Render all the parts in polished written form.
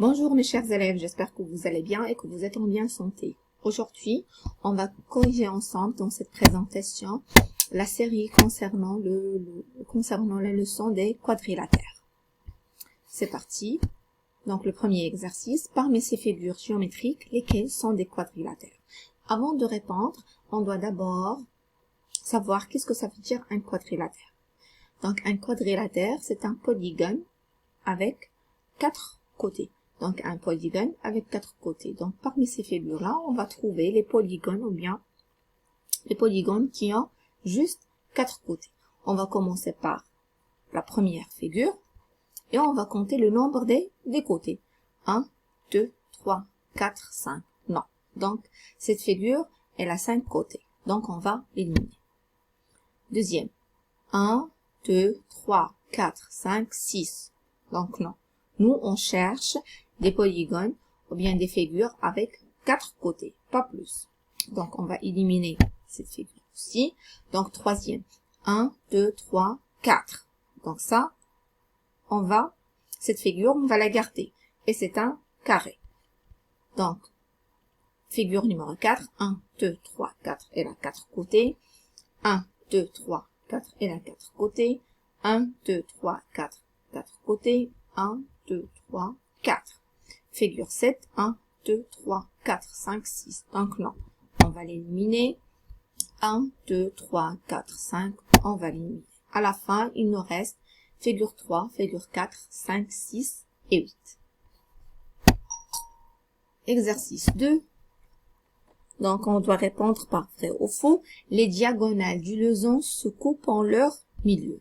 Bonjour mes chers élèves, j'espère que vous allez bien et que vous êtes en bien santé. Aujourd'hui, on va corriger ensemble dans cette présentation la série concernant la leçon des quadrilatères. C'est parti. Donc le premier exercice, parmi ces figures géométriques, lesquelles sont des quadrilatères? Avant de répondre, on doit d'abord savoir qu'est-ce que ça veut dire un quadrilatère. Donc un quadrilatère, c'est un polygone avec 4 côtés. Donc un polygone avec 4 côtés. Donc parmi ces figures-là, on va trouver les polygones ou bien les polygones qui ont juste 4 côtés. On va commencer par la première figure et on va compter le nombre des côtés. 1, 2, 3, 4, 5. Non. Donc cette figure, elle a 5 côtés. Donc on va l'éliminer. Deuxième. 1, 2, 3, 4, 5, 6. Donc non. Nous, on cherche des polygones ou bien des figures avec 4 côtés, pas plus. Donc, on va éliminer cette figure aussi. Donc, troisième. 1, 2, 3, 4. Donc ça, cette figure, on va la garder. Et c'est un carré. Donc, figure numéro 4. 1, 2, 3, 4. Elle a 4 côtés. 1, 2, 3, 4. Elle a 4 côtés. 1, 2, 3, 4. 4 côtés. 1, 2, 3, 4. Figure 7, 1, 2, 3, 4, 5, 6. Donc non, on va l'éliminer. 1, 2, 3, 4, 5, on va l'éliminer. À la fin, il nous reste figure 3, figure 4, 5, 6 et 8. Exercice 2. Donc on doit répondre par vrai ou faux. Les diagonales du losange se coupent en leur milieu.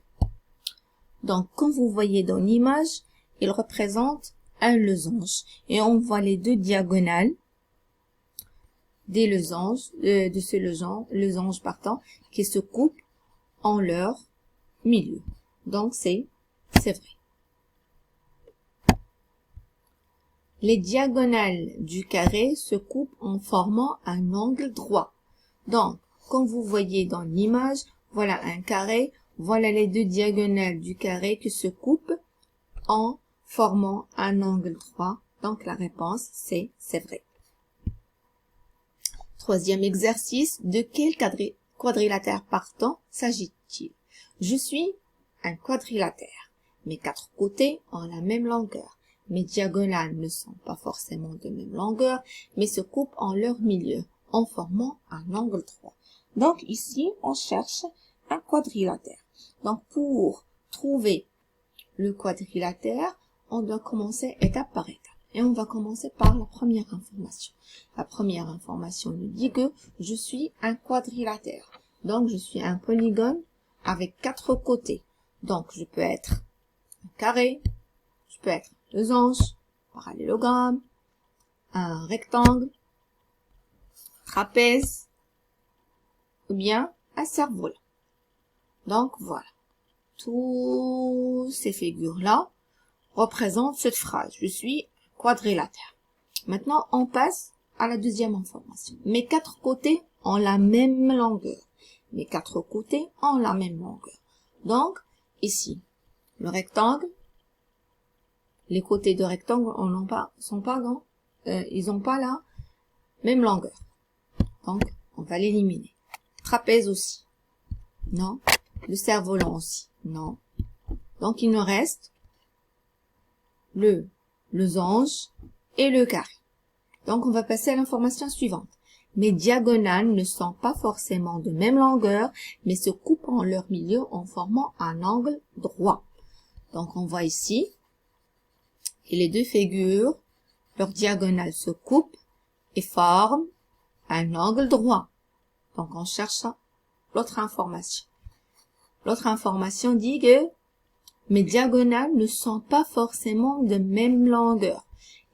Donc comme vous voyez dans l'image, il représente un losange et on voit les deux diagonales des losanges, de ce losange qui se coupent en leur milieu. Donc c'est vrai. Les diagonales du carré se coupent en formant un angle droit. Donc comme vous voyez dans l'image, voilà un carré, voilà les deux diagonales du carré qui se coupent en formant un angle droit. Donc la réponse c'est vrai. Troisième exercice, de quel quadrilatère partant s'agit-il? Je suis un quadrilatère. Mes 4 côtés ont la même longueur. Mes diagonales ne sont pas forcément de même longueur, mais se coupent en leur milieu, en formant un angle droit. Donc ici, on cherche un quadrilatère. Donc pour trouver le quadrilatère, on doit commencer étape par étape. Et on va commencer par la première information. La première information nous dit que je suis un quadrilatère. Donc, je suis un polygone avec 4 côtés. Donc, je peux être un carré, je peux être un losange, parallélogramme, un rectangle, trapèze, ou bien un cerf-volant. Donc, voilà. Toutes ces figures-là représentent cette phrase. Je suis quadrilatère. Maintenant, on passe à la deuxième information. Mes 4 côtés ont la même longueur. Mes 4 côtés ont la même longueur. Donc, ici, le rectangle, les côtés de rectangle, ils n'ont pas la même longueur. Donc, on va l'éliminer. Trapèze aussi. Non. Le cerf-volant aussi. Non. Donc, il nous reste le losange et le carré. Donc, on va passer à l'information suivante. Mes diagonales ne sont pas forcément de même longueur, mais se coupent en leur milieu en formant un angle droit. Donc, on voit ici, et les deux figures, leurs diagonales se coupent et forment un angle droit. Donc, on cherche l'autre information. L'autre information dit que mes diagonales ne sont pas forcément de même longueur.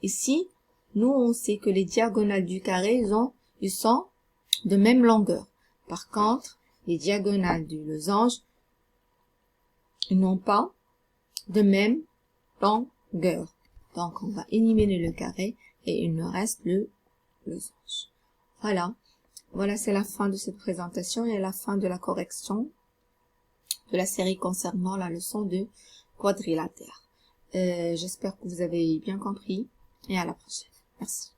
Ici, nous, on sait que les diagonales du carré, ils sont de même longueur. Par contre, les diagonales du losange, ils n'ont pas de même longueur. Donc, on va éliminer le carré et il nous reste le losange. Voilà. Voilà, c'est la fin de cette présentation et la fin de la correction de la série concernant la leçon de quadrilatère. J'espère que vous avez bien compris. et à la prochaine. Merci.